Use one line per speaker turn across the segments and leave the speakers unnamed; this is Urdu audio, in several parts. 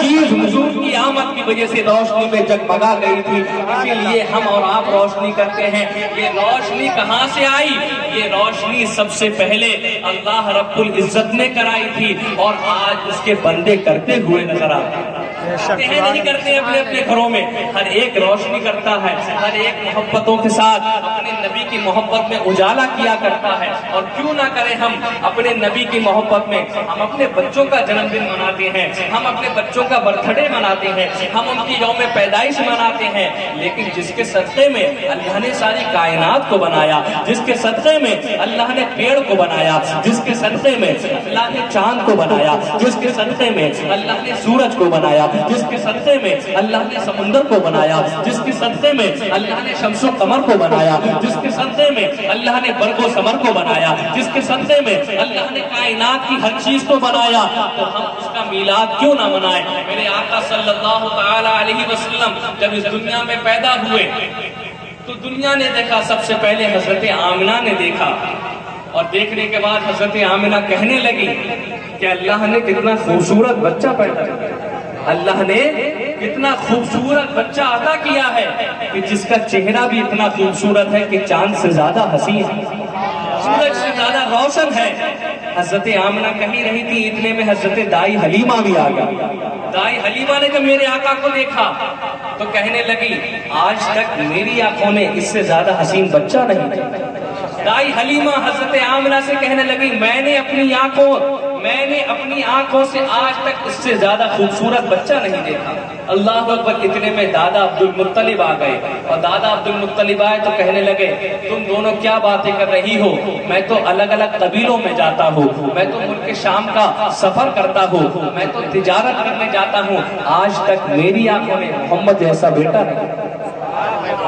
عزیز حضور کی آمد کی وجہ سے روشنی میں جگمگا گئی تھی، اسی لیے ہم اور آپ روشنی کرتے ہیں۔ یہ روشنی کہاں سے آئی؟ یہ روشنی سب سے پہلے اللہ رب العزت نے کرائی تھی، اور آج اس کے بندے کرتے ہوئے نظر آتے ہیں۔ نہیں کرتے اپنے اپنے گھروں میں، ہر ایک روشنی کرتا ہے، ہر ایک محبتوں کے ساتھ اپنے نبی کی محبت میں اجالا کیا کرتا ہے۔ اور کیوں نہ کریں ہم اپنے نبی کی محبت میں؟ ہم اپنے بچوں کا جنم دن مناتے ہیں، ہم اپنے بچوں کا برتھ ڈے مناتے ہیں، ہم ان کی یوم پیدائش مناتے ہیں، لیکن جس کے صدقے میں اللہ نے ساری کائنات کو بنایا، جس کے صدقے میں اللہ نے پیڑ کو بنایا، جس کے صدقے میں اللہ نے چاند کو بنایا، جس کے صدقے میں اللہ نے سورج کو بنایا، جس کے صدقے میں اللہ نے سمندر کو بنایا، جس کے صدقے میں اللہ نے شمس و قمر کو بنایا، جس کے صدقے میں اللہ نے برگ و ثمر کو بنایا، جس کے صدقے میں اللہ نے کائنات کی ہر چیز کو بنایا، تو ہم اس کا میلاد کیوں نہ منائیں؟ میرے آقا صلی اللہ تعالی علیہ وسلم جب اس دنیا میں پیدا ہوئے تو دنیا نے دیکھا، سب سے پہلے حضرت آمنہ نے دیکھا، اور دیکھنے کے بعد حضرت آمنہ کہنے لگی کہ اللہ نے کتنا خوبصورت بچہ پیدا کیا، اللہ نے کتنا خوبصورت بچہ عطا کیا ہے کہ جس کا چہرہ بھی اتنا خوبصورت ہے کہ چاند سے زیادہ حسین ہے، سورج سے زیادہ روشن ہے۔ حضرت آمنہ کہیں رہی تھی، اتنے میں حضرت دائی حلیمہ بھی آ گیا۔ دائی حلیمہ نے جب میرے آقا کو دیکھا تو کہنے لگی آج تک میری آنکھوں نے اس سے زیادہ حسین بچہ نہیں دیکھا۔ دائی حلیمہ حضرت آمنہ سے کہنے لگی میں نے اپنی آنکھوں سے آج تک اس سے زیادہ خوبصورت بچہ نہیں دیکھا۔ اللہ اکبر! اتنے میں دادا عبد المطلب آ گئے، اور دادا عبد المطلب آئے تو کہنے لگے تم دونوں کیا باتیں کر رہی ہو؟ میں تو الگ الگ قبیلوں میں جاتا ہوں، میں تو ملک شام کا سفر کرتا ہوں، میں تو تجارت کرنے جاتا ہوں، آج تک میری آنکھوں نے محمد جیسا بیٹا نہیں۔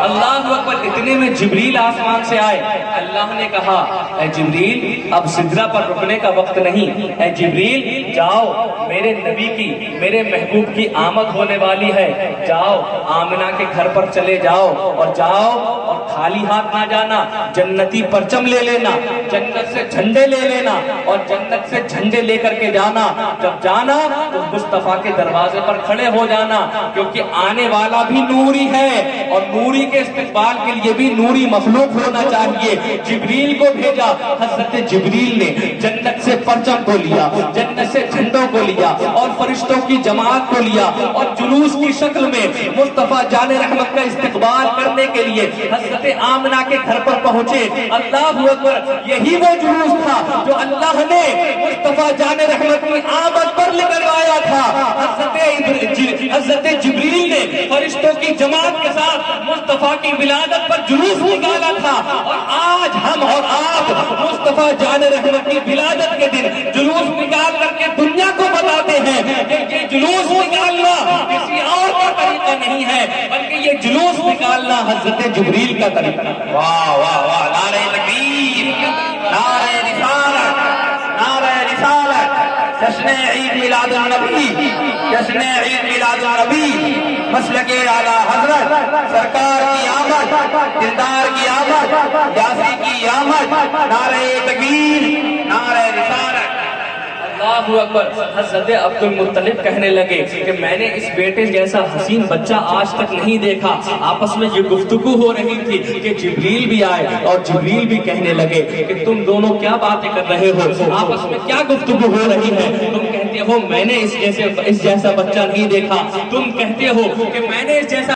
اللہ اکبر! اتنے میں جبریل آسمان سے آئے۔ اللہ نے کہا اے جبریل اب سدرہ پر رکنے کا وقت نہیں، اے جبریل جاؤ، میرے نبی کی، میرے محبوب کی آمد ہونے والی ہے، جاؤ آمنہ کے گھر پر چلے جاؤ، اور جاؤ اور خالی ہاتھ نہ جانا، جنتی پرچم لے لینا، جنت سے جھنڈے لے لینا، اور جنت سے جھنڈے لے کر کے جانا۔ جب جانا تو مصطفیٰ کے دروازے پر کھڑے ہو جانا، کیونکہ آنے والا بھی نوری ہے، اور نوری کے استقبال کے لیے بھی نوری مخلوق ہونا چاہیے۔ جبریل کو بھیجا، حضرت جبریل نے جنت سے پرچم کو لیا، جنت سے جھنڈوں کو لیا، اور فرشتوں کی جماعت کو لیا، اور جلوس کی شکل میں مصطفیٰ جان رحمت کا استقبال کرنے کے لیے حضرت آمنہ کے گھر پر پہنچے۔ اللہ اکبر! یہی وہ جلوس تھا جو اللہ نے مصطفیٰ جان رحمت کی آمد پر نکلوایا تھا۔ حضرت جبریل نے فرشتوں کی جماعت کے ساتھ مصطفیٰ کی ولادت پر جلوس نکالا تھا، اور آج ہم اور آپ مصطفیٰ جان رحمت کی ولادت کے دن جلوس نکال کر کے دنیا کو بتاتے ہیں کہ یہ جلوس نکالنا کسی اور کا طریقہ نہیں ہے، بلکہ یہ جلوس نکالنا حضرت جبریل کا طریقہ ہے۔
واہ واہ واہ! نعرہ تکبیر، نعرہ رسالت، نعرہ رسالت! جشن عید میلاد النبی، جشن عید میلاد النبی، مسلک اعلیٰ حضرت سرکار کی آمد، دلدار کی آمد، یاسی کی آمد، نعرہ تکبیر، نعرہ رسالت!
اللہ اکبر! حضرت عبد المطلب کہنے لگے کہ میں نے اس بیٹے جیسا حسین بچہ آج تک نہیں دیکھا۔ آپس میں یہ گفتگو ہو رہی تھی کہ جبریل بھی آئے، اور جبریل بھی کہنے لگے کہ تم دونوں کیا باتیں کر رہے ہو، آپس میں کیا گفتگو ہو رہی ہے؟ تم کہتے ہو میں نے اس جیسا بچہ نہیں دیکھا، تم کہتے ہو کہ میں نے اس جیسا